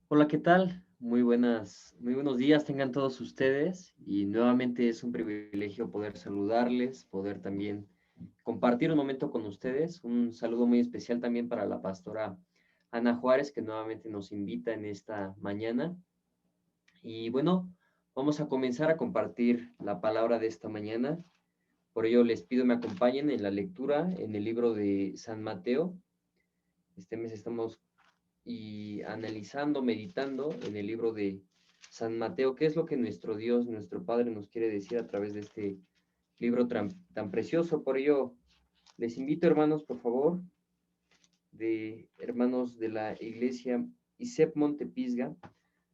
Hola, ¿qué tal? Muy buenos días tengan todos ustedes y nuevamente es un privilegio poder saludarles, poder también compartir un momento con ustedes. Un saludo muy especial también para la pastora Ana Juárez, que nuevamente nos invita en esta mañana. Y bueno, vamos a comenzar a compartir la palabra de esta mañana. Por ello les pido me acompañen en la lectura en el libro de San Mateo. Este mes estamos analizando, meditando en el libro de San Mateo, qué es lo que nuestro Dios, nuestro Padre nos quiere decir a través de este libro tan precioso. Por ello, les invito, hermanos, por favor, de hermanos de la iglesia ISEP Montepisga,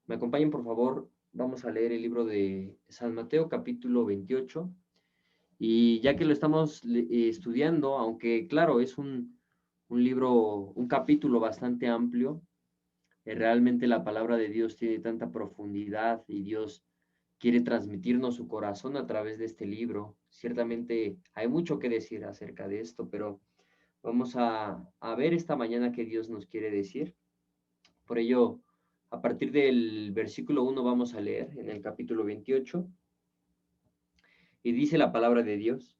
me acompañen, por favor, vamos a leer el libro de San Mateo, capítulo 28. Y ya que lo estamos estudiando, aunque claro, es un libro, un capítulo bastante amplio, realmente la palabra de Dios tiene tanta profundidad y Dios quiere transmitirnos su corazón a través de este libro. Ciertamente hay mucho que decir acerca de esto, pero vamos a ver esta mañana qué Dios nos quiere decir. Por ello, a partir del versículo 1 vamos a leer en el capítulo 28 y dice la palabra de Dios.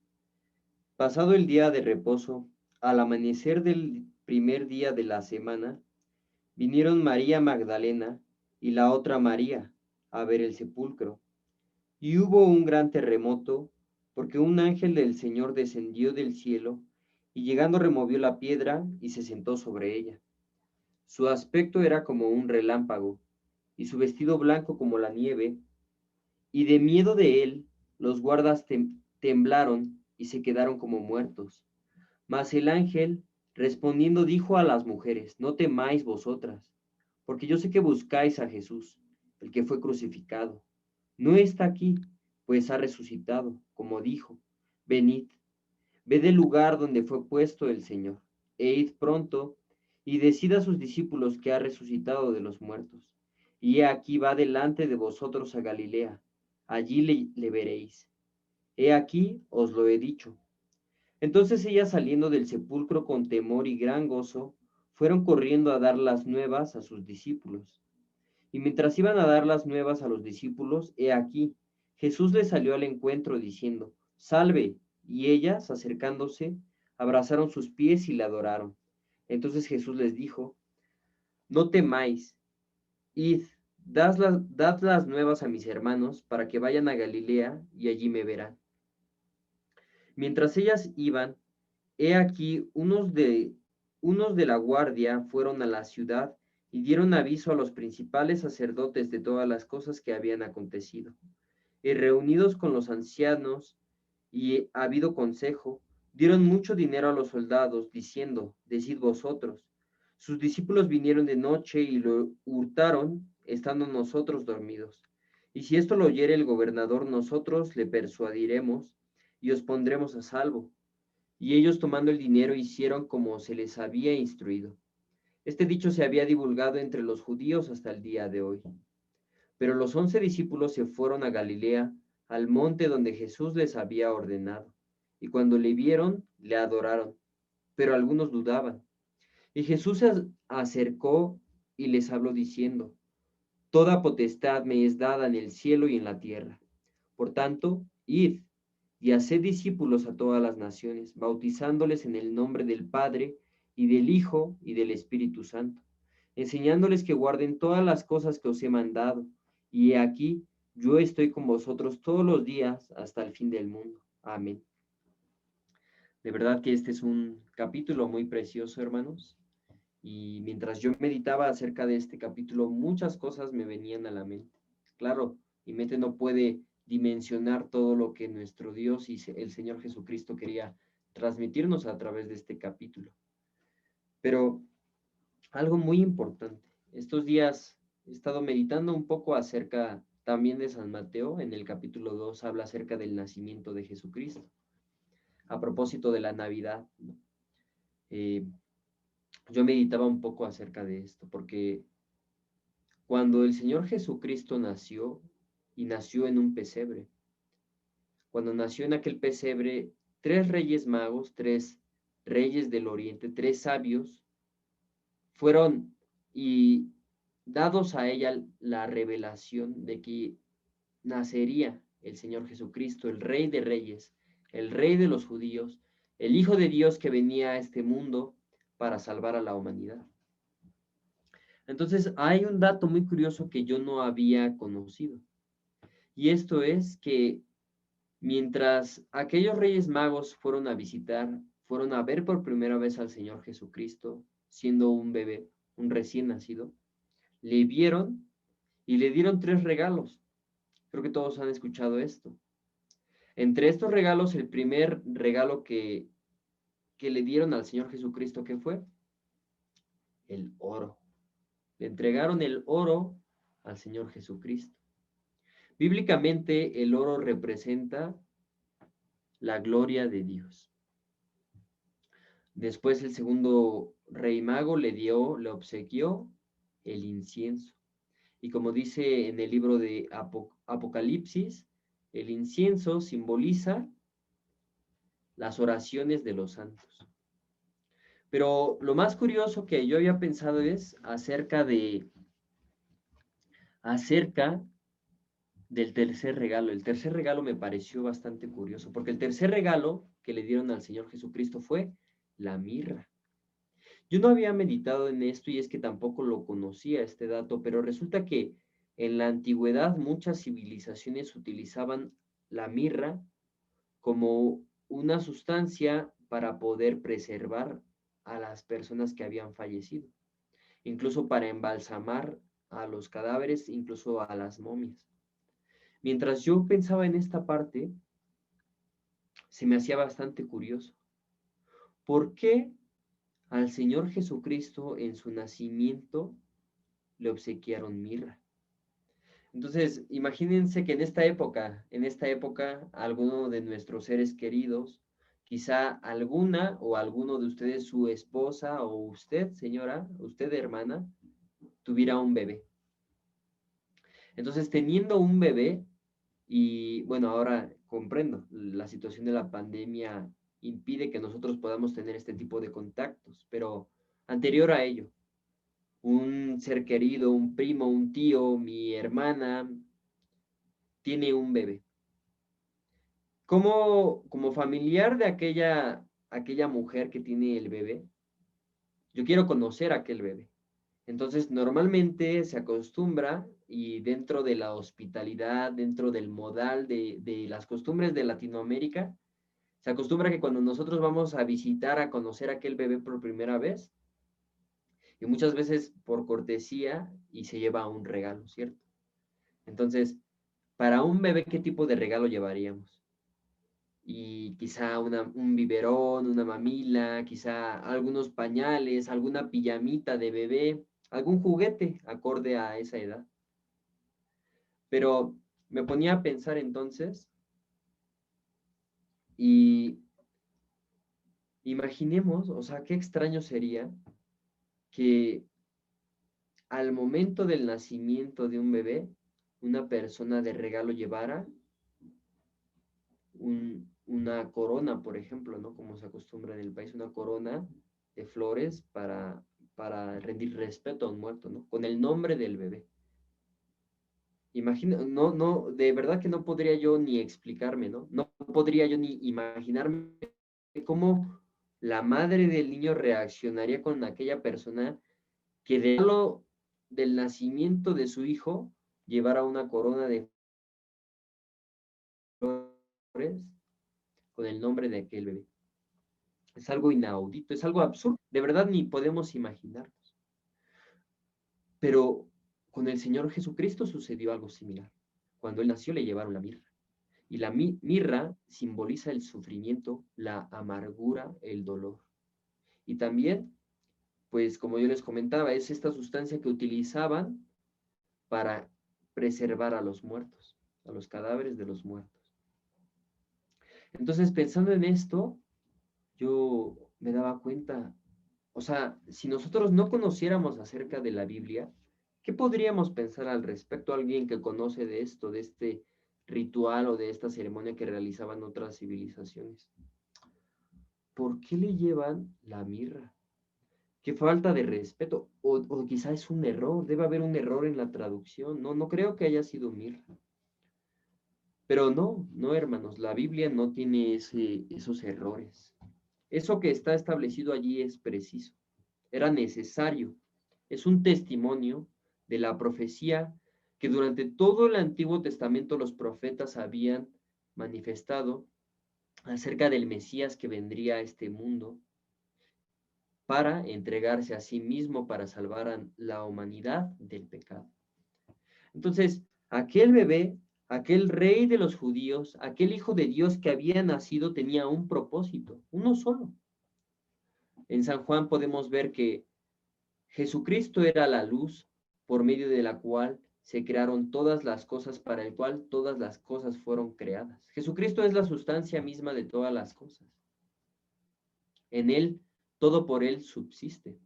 Pasado el día de reposo, al amanecer del primer día de la semana, vinieron María Magdalena y la otra María a ver el sepulcro. Y hubo un gran terremoto, porque un ángel del Señor descendió del cielo, y llegando removió la piedra y se sentó sobre ella. Su aspecto era como un relámpago, y su vestido blanco como la nieve, y de miedo de él los guardas temblaron y se quedaron como muertos. Mas el ángel, respondiendo, dijo a las mujeres, no temáis vosotras, porque yo sé que buscáis a Jesús, el que fue crucificado. No está aquí, pues ha resucitado, como dijo. Venid, ved el lugar donde fue puesto el Señor, e id pronto, y decid a sus discípulos que ha resucitado de los muertos. Y he aquí va delante de vosotros a Galilea, allí le veréis. He aquí os lo he dicho. Entonces ellas saliendo del sepulcro con temor y gran gozo, fueron corriendo a dar las nuevas a sus discípulos. Y mientras iban a dar las nuevas a los discípulos, he aquí, Jesús les salió al encuentro diciendo, Salve. Y ellas, acercándose, abrazaron sus pies y le adoraron. Entonces Jesús les dijo, No temáis, id, dad las nuevas a mis hermanos, para que vayan a Galilea y allí me verán. Mientras ellas iban, he aquí unos de la guardia fueron a la ciudad y dieron aviso a los principales sacerdotes de todas las cosas que habían acontecido. Y reunidos con los ancianos y habido consejo, dieron mucho dinero a los soldados, diciendo, decid vosotros, sus discípulos vinieron de noche y lo hurtaron, estando nosotros dormidos. Y si esto lo oyere el gobernador, nosotros le persuadiremos y os pondremos a salvo. Y ellos tomando el dinero hicieron como se les había instruido. Este dicho se había divulgado entre los judíos hasta el día de hoy. Pero los 11 discípulos se fueron a Galilea, al monte donde Jesús les había ordenado. Y cuando le vieron, le adoraron, pero algunos dudaban. Y Jesús se acercó y les habló diciendo, Toda potestad me es dada en el cielo y en la tierra. Por tanto, id y haced discípulos a todas las naciones, bautizándoles en el nombre del Padre y del Hijo y del Espíritu Santo, enseñándoles que guarden todas las cosas que os he mandado. Y he aquí, yo estoy con vosotros todos los días hasta el fin del mundo. Amén. De verdad que este es un capítulo muy precioso, hermanos. Y mientras yo meditaba acerca de este capítulo, muchas cosas me venían a la mente. Claro, mi mente no puede dimensionar todo lo que nuestro Dios y el Señor Jesucristo quería transmitirnos a través de este capítulo. Pero algo muy importante, estos días he estado meditando un poco acerca también de San Mateo. En el capítulo 2 habla acerca del nacimiento de Jesucristo, a propósito de la Navidad, ¿no? Eh, yo meditaba un poco acerca de esto, porque cuando el Señor Jesucristo nació, y nació en un pesebre, cuando nació en aquel pesebre, tres reyes magos, tres reyes del oriente, tres sabios, fueron y dados a ella la revelación de que nacería el Señor Jesucristo, el Rey de Reyes, el Rey de los judíos, el Hijo de Dios que venía a este mundo para salvar a la humanidad. Entonces, hay un dato muy curioso que yo no había conocido, y esto es que mientras aquellos reyes magos fueron a visitar, fueron a ver por primera vez al Señor Jesucristo, siendo un bebé, un recién nacido, le vieron y le dieron 3 regalos. Creo que todos han escuchado esto. Entre estos regalos, el primer regalo que le dieron al Señor Jesucristo, ¿qué fue? El oro. Le entregaron el oro al Señor Jesucristo. Bíblicamente, el oro representa la gloria de Dios. Después el segundo rey mago le obsequió el incienso. Y como dice en el libro de Apocalipsis, el incienso simboliza las oraciones de los santos. Pero lo más curioso que yo había pensado es acerca del tercer regalo. El tercer regalo me pareció bastante curioso, porque el tercer regalo que le dieron al Señor Jesucristo fue la mirra. Yo no había meditado en esto y es que tampoco lo conocía este dato, pero resulta que en la antigüedad muchas civilizaciones utilizaban la mirra como una sustancia para poder preservar a las personas que habían fallecido, incluso para embalsamar a los cadáveres, incluso a las momias. Mientras yo pensaba en esta parte, se me hacía bastante curioso. ¿Por qué al Señor Jesucristo en su nacimiento le obsequiaron mirra? Entonces, imagínense que en esta época, alguno de nuestros seres queridos, quizá alguna o alguno de ustedes, su esposa o usted, señora, usted hermana, tuviera un bebé. Entonces, teniendo un bebé, y bueno, ahora comprendo, la situación de la pandemia impide que nosotros podamos tener este tipo de contactos, pero anterior a ello, un ser querido, un primo, un tío, mi hermana, tiene un bebé. Como familiar de aquella mujer que tiene el bebé, yo quiero conocer a aquel bebé. Entonces, normalmente se acostumbra y dentro de la hospitalidad, dentro del modal de las costumbres de Latinoamérica, se acostumbra que cuando nosotros vamos a visitar, a conocer a aquel bebé por primera vez, y muchas veces por cortesía, y se lleva un regalo, ¿cierto? Entonces, para un bebé, ¿qué tipo de regalo llevaríamos? Y quizá un biberón, una mamila, quizá algunos pañales, alguna pijamita de bebé, algún juguete acorde a esa edad. Pero me ponía a pensar entonces y imaginemos, o sea, qué extraño sería que al momento del nacimiento de un bebé, una persona de regalo llevara una corona, por ejemplo, ¿no? Como se acostumbra en el país, una corona de flores para rendir respeto a un muerto, ¿no? Con el nombre del bebé. Imagina, no, no, de verdad que no podría yo ni explicarme, ¿no? No podría yo ni imaginarme cómo la madre del niño reaccionaría con aquella persona que de lo del nacimiento de su hijo llevara una corona de flores con el nombre de aquel bebé. Es algo inaudito, es algo absurdo, de verdad ni podemos imaginarnos. Pero con el Señor Jesucristo sucedió algo similar. Cuando Él nació le llevaron la mirra. Y la mirra simboliza el sufrimiento, la amargura, el dolor. Y también, pues como yo les comentaba, es esta sustancia que utilizaban para preservar a los muertos, a los cadáveres de los muertos. Entonces, pensando en esto, yo me daba cuenta, o sea, si nosotros no conociéramos acerca de la Biblia, ¿qué podríamos pensar al respecto? Alguien que conoce de esto, de este ritual o de esta ceremonia que realizaban otras civilizaciones. ¿Por qué le llevan la mirra? qué falta de respeto, o quizá es un error, debe haber un error en la traducción, no creo que haya sido mirra. Pero no, hermanos, la Biblia no tiene esos errores. Eso que está establecido allí es preciso, era necesario, es un testimonio de la profecía que durante todo el Antiguo Testamento los profetas habían manifestado acerca del Mesías que vendría a este mundo para entregarse a sí mismo para salvar a la humanidad del pecado. Entonces, aquel bebé, aquel rey de los judíos, aquel hijo de Dios que había nacido tenía un propósito, uno solo. En San Juan podemos ver que Jesucristo era la luz por medio de la cual se crearon todas las cosas, para el cual todas las cosas fueron creadas. Jesucristo es la sustancia misma de todas las cosas. En Él, todo por Él subsiste.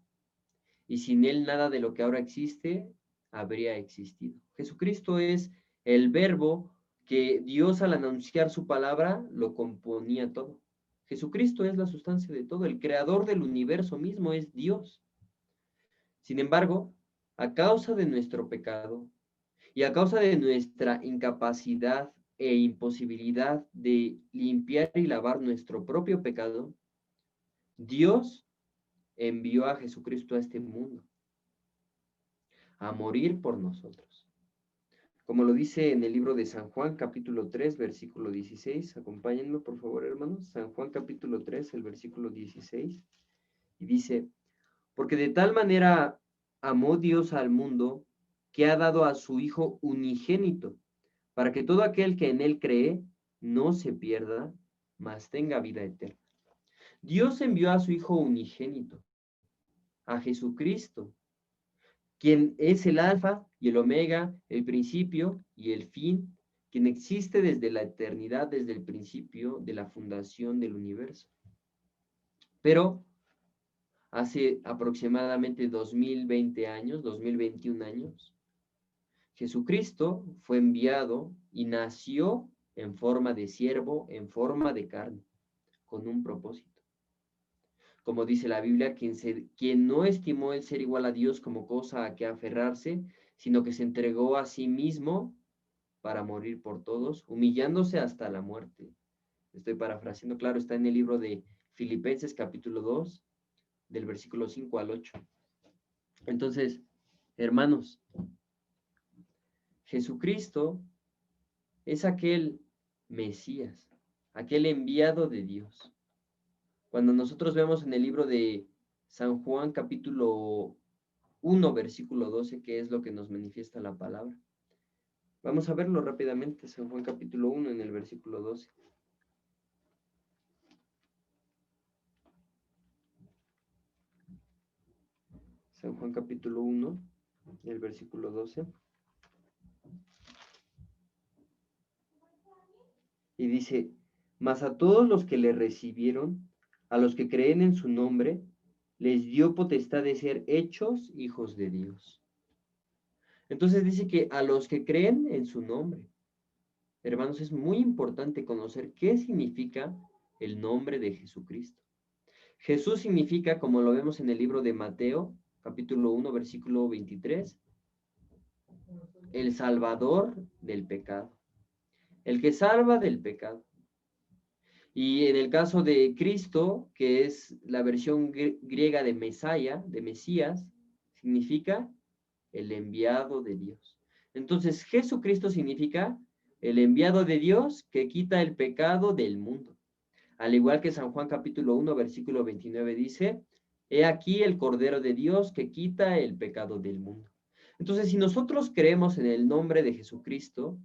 Y sin Él nada de lo que ahora existe habría existido. Jesucristo es el verbo que Dios al anunciar su palabra lo componía todo. Jesucristo es la sustancia de todo, el creador del universo mismo es Dios. Sin embargo, a causa de nuestro pecado y a causa de nuestra incapacidad e imposibilidad de limpiar y lavar nuestro propio pecado, Dios envió a Jesucristo a este mundo a morir por nosotros. Como lo dice en el libro de San Juan, capítulo 3, versículo 16. Acompáñenme, por favor, hermanos. San Juan, capítulo 3, el versículo 16. Y dice, porque de tal manera amó Dios al mundo que ha dado a su Hijo unigénito, para que todo aquel que en él cree no se pierda, mas tenga vida eterna. Dios envió a su Hijo unigénito, a Jesucristo, quien es el alfa y el omega, el principio y el fin, quien existe desde la eternidad, desde el principio de la fundación del universo. Pero hace aproximadamente 2020 años, 2021 años, Jesucristo fue enviado y nació en forma de siervo, en forma de carne, con un propósito. Como dice la Biblia, quien no estimó el ser igual a Dios como cosa a que aferrarse, sino que se entregó a sí mismo para morir por todos, humillándose hasta la muerte. Estoy parafraseando, claro, está en el libro de Filipenses capítulo 2, del versículo 5 al 8. Entonces, hermanos, Jesucristo es aquel Mesías, aquel enviado de Dios. Cuando nosotros vemos en el libro de San Juan capítulo 1, versículo 12, que es lo que nos manifiesta la palabra. Vamos a verlo rápidamente, San Juan capítulo 1 en el versículo 12. San Juan capítulo 1, el versículo 12. Y dice, mas a todos los que le recibieron, a los que creen en su nombre, les dio potestad de ser hechos hijos de Dios. Entonces dice que a los que creen en su nombre, hermanos, es muy importante conocer qué significa el nombre de Jesucristo. Jesús significa, como lo vemos en el libro de Mateo, capítulo 1, versículo 23, el salvador del pecado, el que salva del pecado. Y en el caso de Cristo, que es la versión griega de Mesías, significa el enviado de Dios. Entonces, Jesucristo significa el enviado de Dios que quita el pecado del mundo. Al igual que San Juan capítulo 1, versículo 29 dice, he aquí el Cordero de Dios que quita el pecado del mundo. Entonces, si nosotros creemos en el nombre de Jesucristo,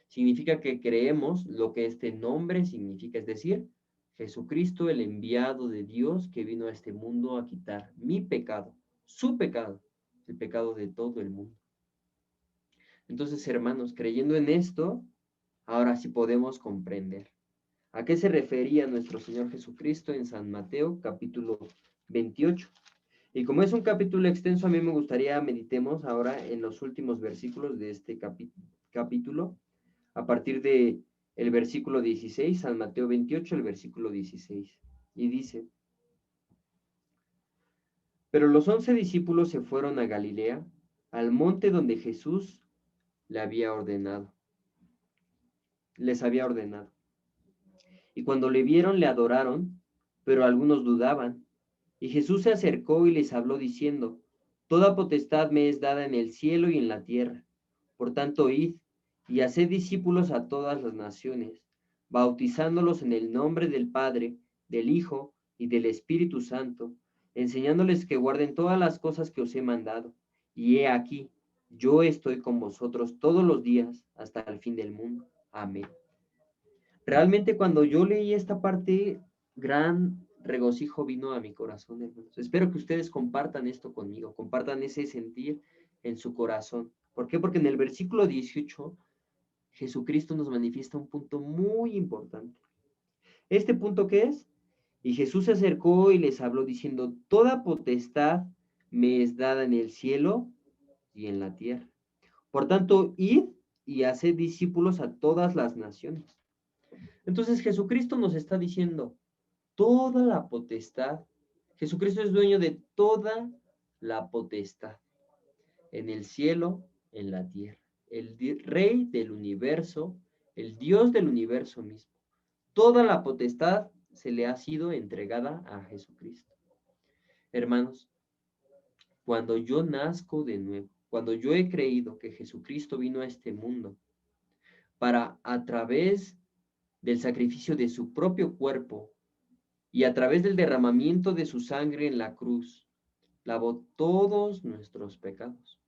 significa que creemos lo que este nombre significa, es decir, Jesucristo, el enviado de Dios que vino a este mundo a quitar mi pecado, su pecado, el pecado de todo el mundo. Entonces, hermanos, creyendo en esto, ahora sí podemos comprender a qué se refería nuestro Señor Jesucristo en San Mateo, capítulo 28. Y como es un capítulo extenso, a mí me gustaría meditemos ahora en los últimos versículos de este capítulo, a partir de el versículo 16, San Mateo 28, el versículo 16. Y dice, Pero los 11 discípulos se fueron a Galilea, al monte donde Jesús les había ordenado. Y cuando le vieron, le adoraron, pero algunos dudaban. Y Jesús se acercó y les habló diciendo: Toda potestad me es dada en el cielo y en la tierra. Por tanto, id y haced discípulos a todas las naciones, bautizándolos en el nombre del Padre, del Hijo y del Espíritu Santo, enseñándoles que guarden todas las cosas que os he mandado. Y he aquí, yo estoy con vosotros todos los días hasta el fin del mundo. Amén. Realmente cuando yo leí esta parte, gran regocijo vino a mi corazón, hermanos. Espero que ustedes compartan esto conmigo, compartan ese sentir en su corazón. ¿Por qué? Porque en el versículo 18, Jesucristo nos manifiesta un punto muy importante. ¿Este punto qué es? Y Jesús se acercó y les habló diciendo: Toda potestad me es dada en el cielo y en la tierra. Por tanto, id y haced discípulos a todas las naciones. Entonces Jesucristo nos está diciendo: toda la potestad, Jesucristo es dueño de toda la potestad, en el cielo, en la tierra, el Rey del universo, el Dios del universo mismo. Toda la potestad se le ha sido entregada a Jesucristo. Hermanos, cuando yo nazco de nuevo, cuando yo he creído que Jesucristo vino a este mundo para, a través del sacrificio de su propio cuerpo y a través del derramamiento de su sangre en la cruz, lavó todos nuestros pecados.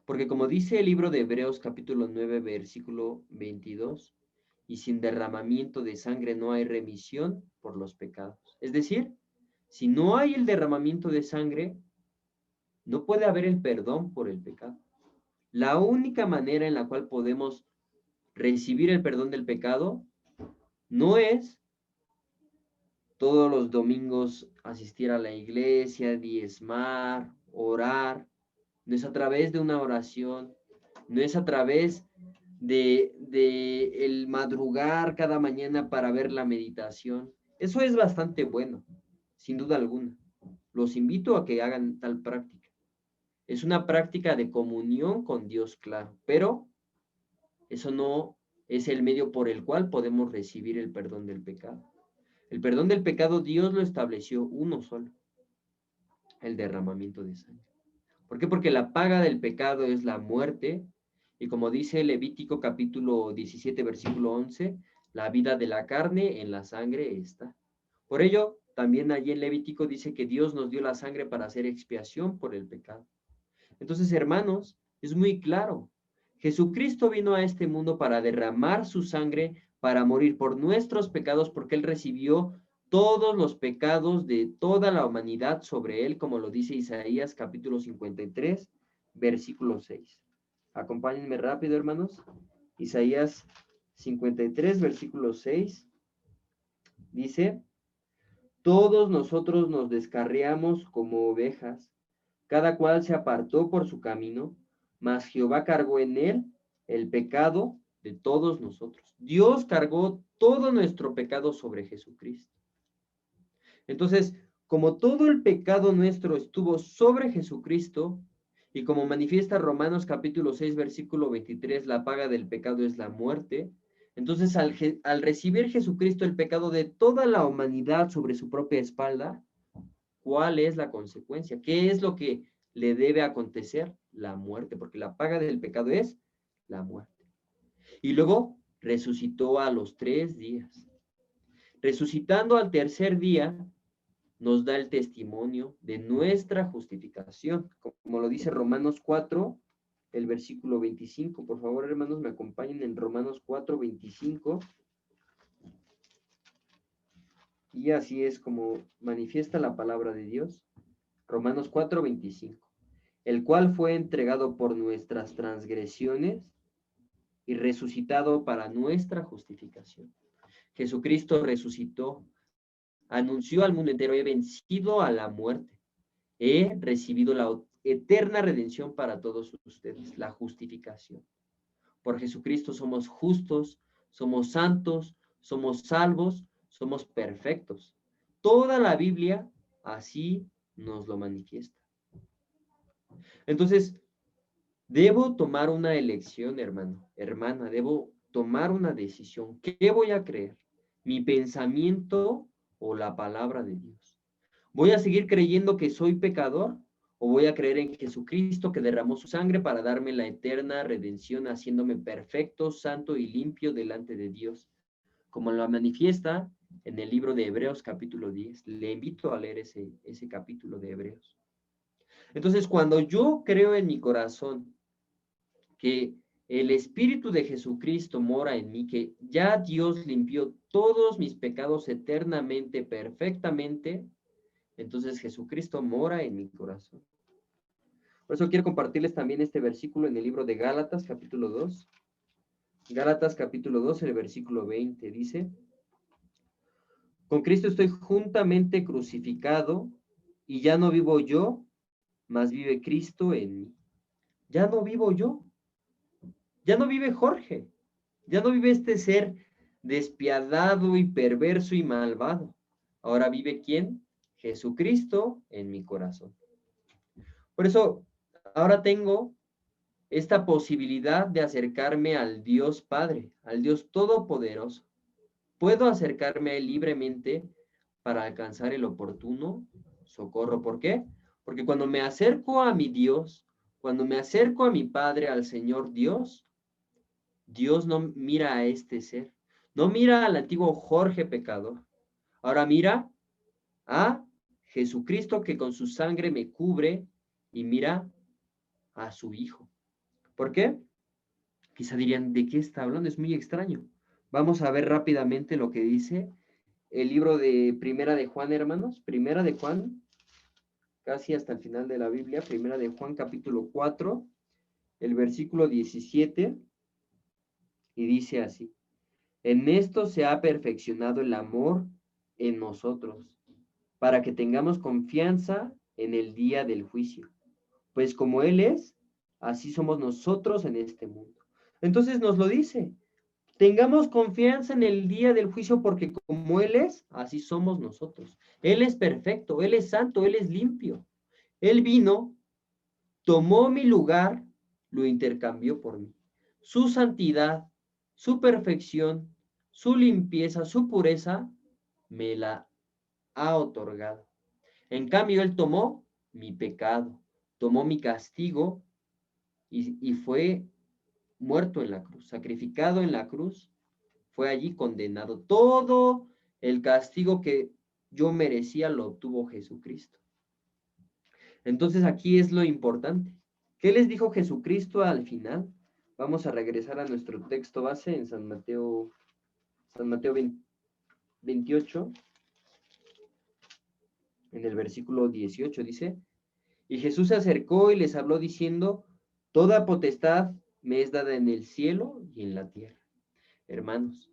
Porque como dice el libro de Hebreos capítulo 9, versículo 22, y sin derramamiento de sangre no hay remisión por los pecados. Es decir, si no hay el derramamiento de sangre, no puede haber el perdón por el pecado. La única manera en la cual podemos recibir el perdón del pecado no es todos los domingos asistir a la iglesia, diezmar, orar. No es a través de una oración, no es a través de el madrugar cada mañana para ver la meditación. Eso es bastante bueno, sin duda alguna. Los invito a que hagan tal práctica. Es una práctica de comunión con Dios, claro, pero eso no es el medio por el cual podemos recibir el perdón del pecado. El perdón del pecado Dios lo estableció uno solo, el derramamiento de sangre. ¿Por qué? Porque la paga del pecado es la muerte, y como dice Levítico capítulo 17, versículo 11, la vida de la carne en la sangre está. Por ello, también allí en Levítico dice que Dios nos dio la sangre para hacer expiación por el pecado. Entonces, hermanos, es muy claro. Jesucristo vino a este mundo para derramar su sangre, para morir por nuestros pecados, porque Él recibió todos los pecados de toda la humanidad sobre Él, como lo dice Isaías capítulo 53, versículo 6. Acompáñenme rápido, hermanos. Isaías 53, versículo 6, dice: Todos nosotros nos descarriamos como ovejas, cada cual se apartó por su camino, mas Jehová cargó en él el pecado de todos nosotros. Dios cargó todo nuestro pecado sobre Jesucristo. Entonces, como todo el pecado nuestro estuvo sobre Jesucristo, y como manifiesta Romanos capítulo 6, versículo 23, la paga del pecado es la muerte. Entonces, al recibir Jesucristo el pecado de toda la humanidad sobre su propia espalda, ¿cuál es la consecuencia? ¿Qué es lo que le debe acontecer? La muerte, porque la paga del pecado es la muerte. Y luego resucitó a los 3 días. Resucitando al tercer día, nos da el testimonio de nuestra justificación, como lo dice Romanos 4, el versículo 25. Por favor, hermanos, me acompañen en Romanos 4, 25. Y así es como manifiesta la palabra de Dios. Romanos 4, 25. El cual fue entregado por nuestras transgresiones y resucitado para nuestra justificación. Jesucristo resucitó, anunció al mundo entero: he vencido a la muerte, he recibido la eterna redención para todos ustedes, la justificación. Por Jesucristo somos justos, somos santos, somos salvos, somos perfectos. Toda la Biblia así nos lo manifiesta. Entonces, debo tomar una elección, hermano, hermana, debo tomar una decisión. ¿Qué voy a creer? ¿Mi pensamiento o la palabra de Dios? ¿Voy a seguir creyendo que soy pecador o voy a creer en Jesucristo que derramó su sangre para darme la eterna redención, haciéndome perfecto, santo y limpio delante de Dios? Como lo manifiesta en el libro de Hebreos capítulo 10. Le invito a leer ese capítulo de Hebreos. Entonces, cuando yo creo en mi corazón que el Espíritu de Jesucristo mora en mí, que ya Dios limpió todos mis pecados eternamente, perfectamente, entonces Jesucristo mora en mi corazón. Por eso quiero compartirles también este versículo en el libro de Gálatas, capítulo 2. Gálatas, capítulo 2, el versículo 20 dice: con Cristo estoy juntamente crucificado, y ya no vivo yo, mas vive Cristo en mí. Ya no vivo yo, ya no vive Jorge, ya no vive este ser despiadado y perverso y malvado. Ahora vive ¿quién? Jesucristo en mi corazón. Por eso, ahora tengo esta posibilidad de acercarme al Dios Padre, al Dios Todopoderoso. Puedo acercarme a Él libremente para alcanzar el oportuno socorro. ¿Por qué? Porque cuando me acerco a mi Dios, cuando me acerco a mi Padre, al Señor Dios, Dios no mira a este ser, no mira al antiguo Jorge pecador. Ahora mira a Jesucristo que con su sangre me cubre y mira a su Hijo. ¿Por qué? Quizá dirían, ¿de qué está hablando? Es muy extraño. Vamos a ver rápidamente lo que dice el libro de Primera de Juan, hermanos. Primera de Juan, casi hasta el final de la Biblia. Primera de Juan, capítulo 4, el versículo 17, y dice así: en esto se ha perfeccionado el amor en nosotros, para que tengamos confianza en el día del juicio. Pues como Él es, así somos nosotros en este mundo. Entonces nos lo dice: tengamos confianza en el día del juicio, porque como Él es, así somos nosotros. Él es perfecto, Él es santo, Él es limpio. Él vino, tomó mi lugar, lo intercambió por mí. Su santidad, su perfección, su limpieza, su pureza, me la ha otorgado. En cambio, Él tomó mi pecado, tomó mi castigo y fue muerto en la cruz, sacrificado en la cruz, fue allí condenado. Todo el castigo que yo merecía lo obtuvo Jesucristo. Entonces aquí es lo importante. ¿Qué les dijo Jesucristo al final? Vamos a regresar a nuestro texto base en San Mateo 28, en el versículo 18 dice: y Jesús se acercó y les habló diciendo: toda potestad me es dada en el cielo y en la tierra. Hermanos,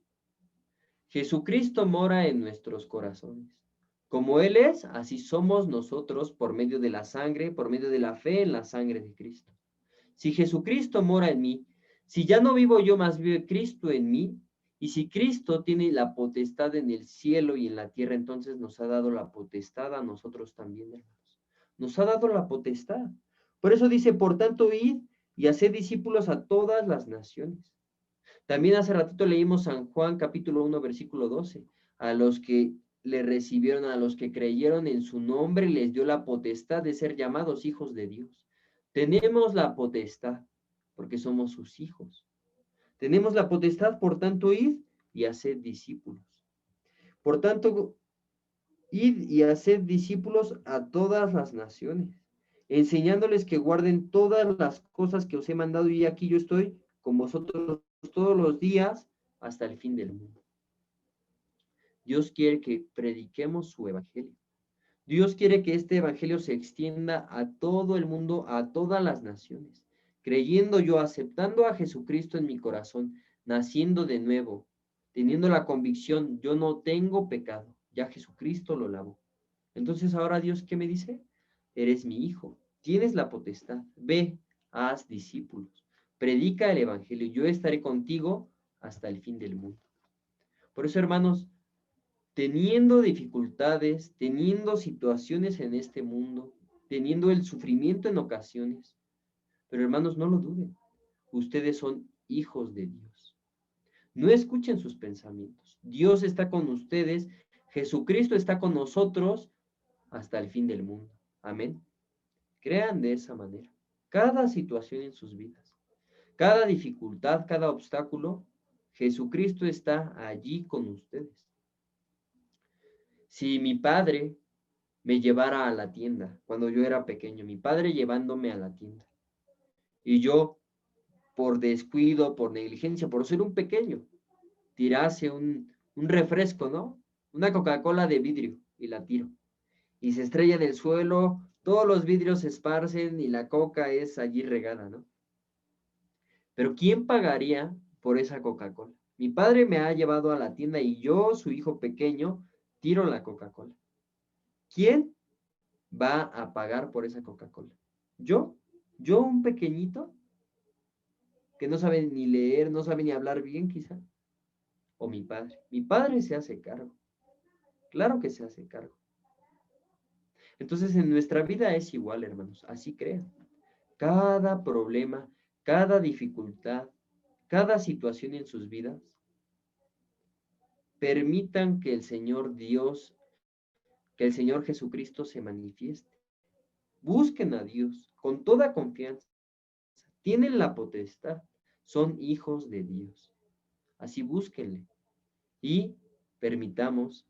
Jesucristo mora en nuestros corazones. Como Él es, así somos nosotros por medio de la sangre, por medio de la fe en la sangre de Cristo. Si Jesucristo mora en mí, si ya no vivo yo, más vive Cristo en mí, y si Cristo tiene la potestad en el cielo y en la tierra, entonces nos ha dado la potestad a nosotros también, hermanos. Nos ha dado la potestad. Por eso dice: por tanto, id y haced discípulos a todas las naciones. También hace ratito leímos San Juan capítulo 1, versículo 12. A los que le recibieron, a los que creyeron en su nombre, les dio la potestad de ser llamados hijos de Dios. Tenemos la potestad porque somos sus hijos. Tenemos la potestad, por tanto, id y haced discípulos. Por tanto, id y haced discípulos a todas las naciones, enseñándoles que guarden todas las cosas que os he mandado, y aquí yo estoy con vosotros todos los días hasta el fin del mundo. Dios quiere que prediquemos su evangelio. Dios quiere que este evangelio se extienda a todo el mundo, a todas las naciones. Creyendo yo, aceptando a Jesucristo en mi corazón, naciendo de nuevo, teniendo la convicción: yo no tengo pecado, ya Jesucristo lo lavó. Entonces ahora Dios, ¿qué me dice? Eres mi hijo, tienes la potestad, ve, haz discípulos, predica el evangelio, yo estaré contigo hasta el fin del mundo. Por eso, hermanos, teniendo dificultades, teniendo situaciones en este mundo, teniendo el sufrimiento en ocasiones. Pero hermanos, no lo duden. Ustedes son hijos de Dios. No escuchen sus pensamientos. Dios está con ustedes. Jesucristo está con nosotros hasta el fin del mundo. Amén. Crean de esa manera. Cada situación en sus vidas, cada dificultad, cada obstáculo, Jesucristo está allí con ustedes. Si mi padre me llevara a la tienda cuando yo era pequeño, mi padre llevándome a la tienda, y yo, por descuido, por negligencia, por ser un pequeño, tirase un refresco, ¿no? Una Coca-Cola de vidrio y la tiro. Y se estrella en el suelo, todos los vidrios se esparcen y la coca es allí regada, ¿no? Pero ¿quién pagaría por esa Coca-Cola? Mi padre me ha llevado a la tienda y yo, su hijo pequeño, tiro la Coca-Cola. ¿Quién va a pagar por esa Coca-Cola? ¿Yo? ¿Yo un pequeñito que no sabe ni leer, no sabe ni hablar bien quizá? ¿O mi padre? Mi padre se hace cargo. Claro que se hace cargo. Entonces en nuestra vida es igual, hermanos, así crean. Cada problema, cada dificultad, cada situación en sus vidas, permitan que el Señor Dios, que el Señor Jesucristo se manifieste. Busquen a Dios con toda confianza. Tienen la potestad. Son hijos de Dios. Así búsquenle. Y permitamos,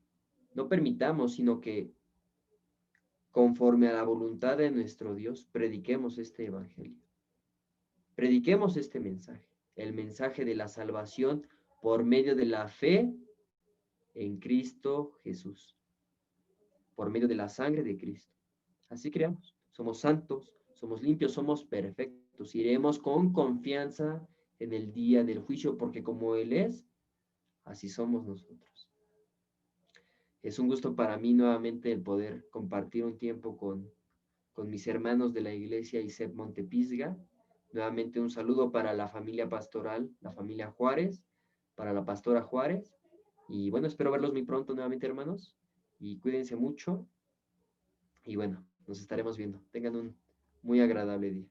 no permitamos, sino que conforme a la voluntad de nuestro Dios, prediquemos este evangelio. Prediquemos este mensaje, el mensaje de la salvación por medio de la fe en Cristo Jesús, por medio de la sangre de Cristo. Así creamos. Somos santos, somos limpios, somos perfectos. Iremos con confianza en el día del juicio, porque como Él es, así somos nosotros. Es un gusto para mí nuevamente el poder compartir un tiempo con mis hermanos de la iglesia ISEP Montepisga. Nuevamente un saludo para la familia pastoral, la familia Juárez, para la pastora Juárez. Y bueno, espero verlos muy pronto nuevamente, hermanos. Y cuídense mucho. Y bueno, nos estaremos viendo. Tengan un muy agradable día.